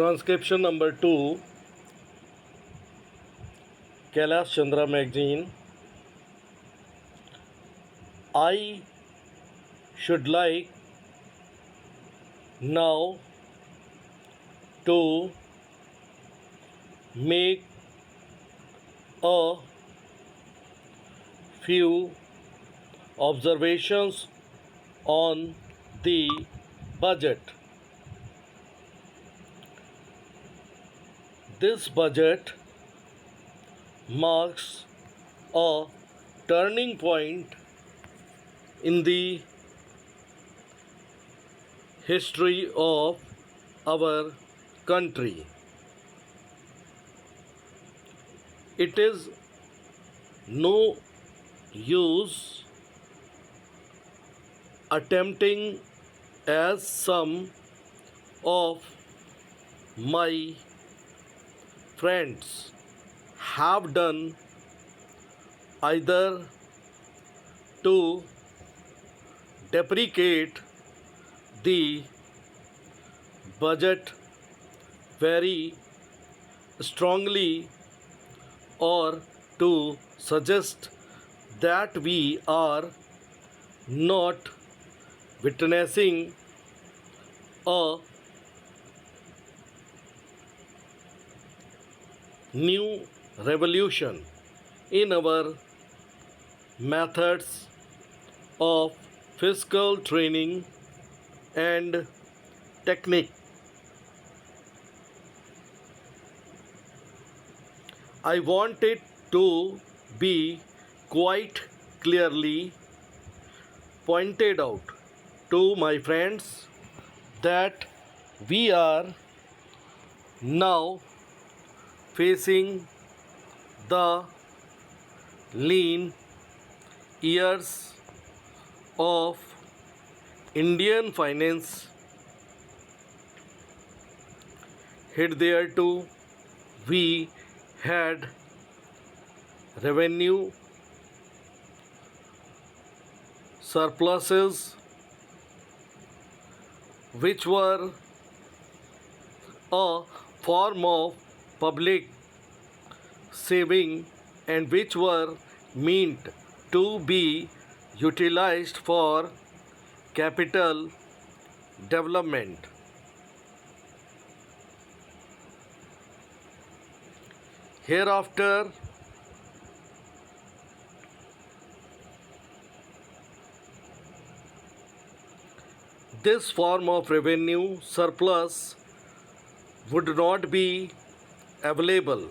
Transcription number 2, Kailash Chandra magazine. I should like now to make a few observations on the budget. This budget marks a turning point in the history of our country. It is no use attempting, as some of my friends have done, either to deprecate the budget very strongly or to suggest that we are not witnessing a new revolution in our methods of fiscal training and technique. I want it to be quite clearly pointed out to my friends that we are now facing the lean years of Indian finance. Hitherto we had revenue surpluses which were a form of public saving and which were meant to be utilized for capital development. Hereafter, this form of revenue surplus would not be available.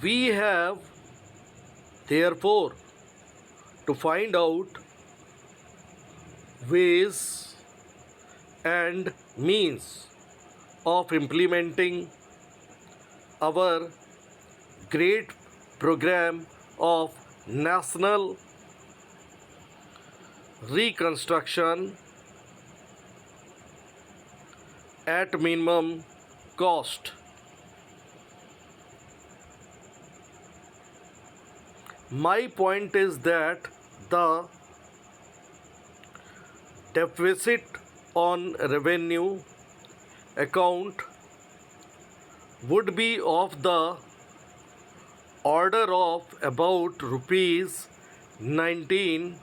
We have therefore to find out ways and means of implementing our great program of national reconstruction at minimum cost. My point is that the deficit on revenue account would be of the order of about rupees 19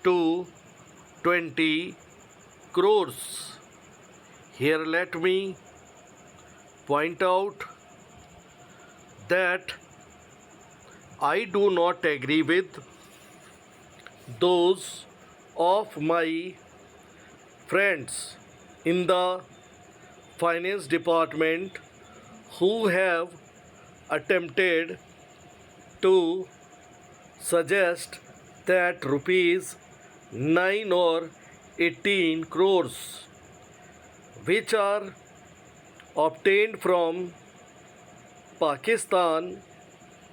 to 20 crores. Here let me point out that I do not agree with those of my friends in the finance department who have attempted to suggest that rupees 9 or 18 crores which are obtained from Pakistan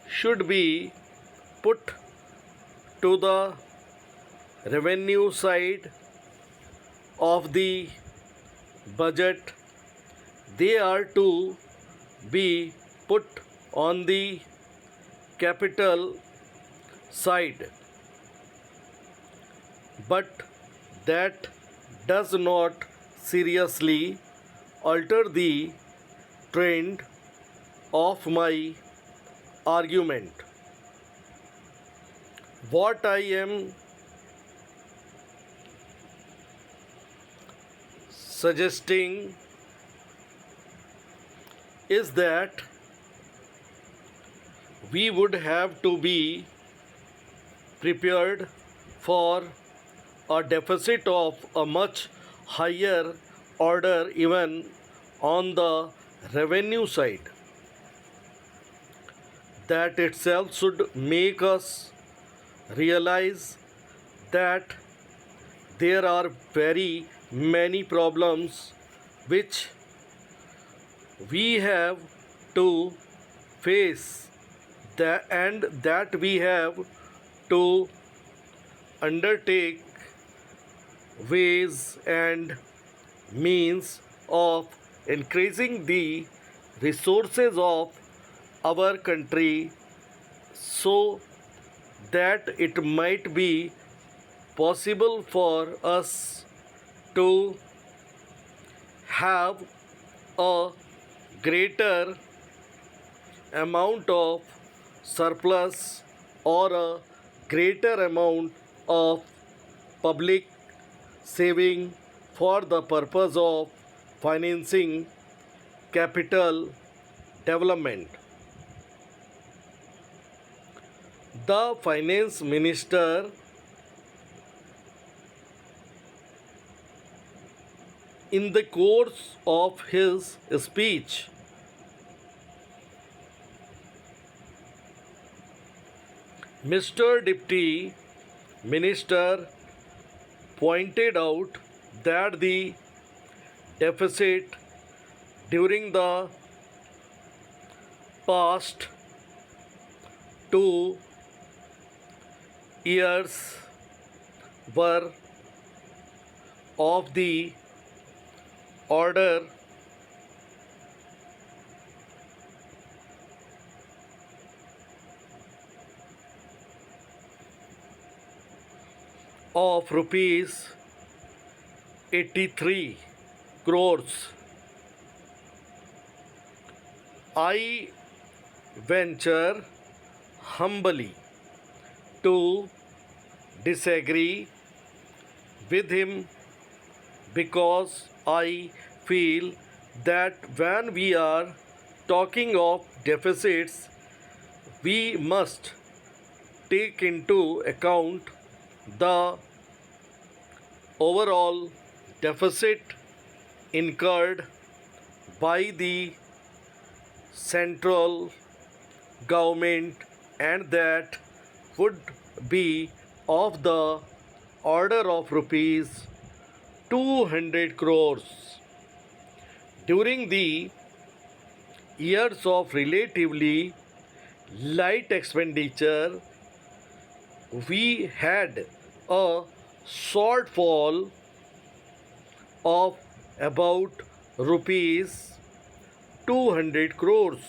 should be put to the revenue side of the budget. They are to be put on the capital side, but that does not seriously alter the trend of my argument. What I am suggesting is that we would have to be prepared for a deficit of a much higher order even on the revenue side. That itself should make us realize that there are very many problems which we have to face, and that we have to undertake ways and means of increasing the resources of our country so that it might be possible for us to have a greater amount of surplus or a greater amount of public saving for the purpose of financing capital development. The finance minister in the course of his speech Mr. Deputy Minister pointed out that the deficit during the past 2 years were of the order of rupees 83 crores. I venture humbly to disagree with him because I feel that when we are talking of deficits, we must take into account the overall deficit incurred by the central government, and that would be of the order of rupees 200 crores. During the years of relatively light expenditure, we had a shortfall of about rupees 200 crores.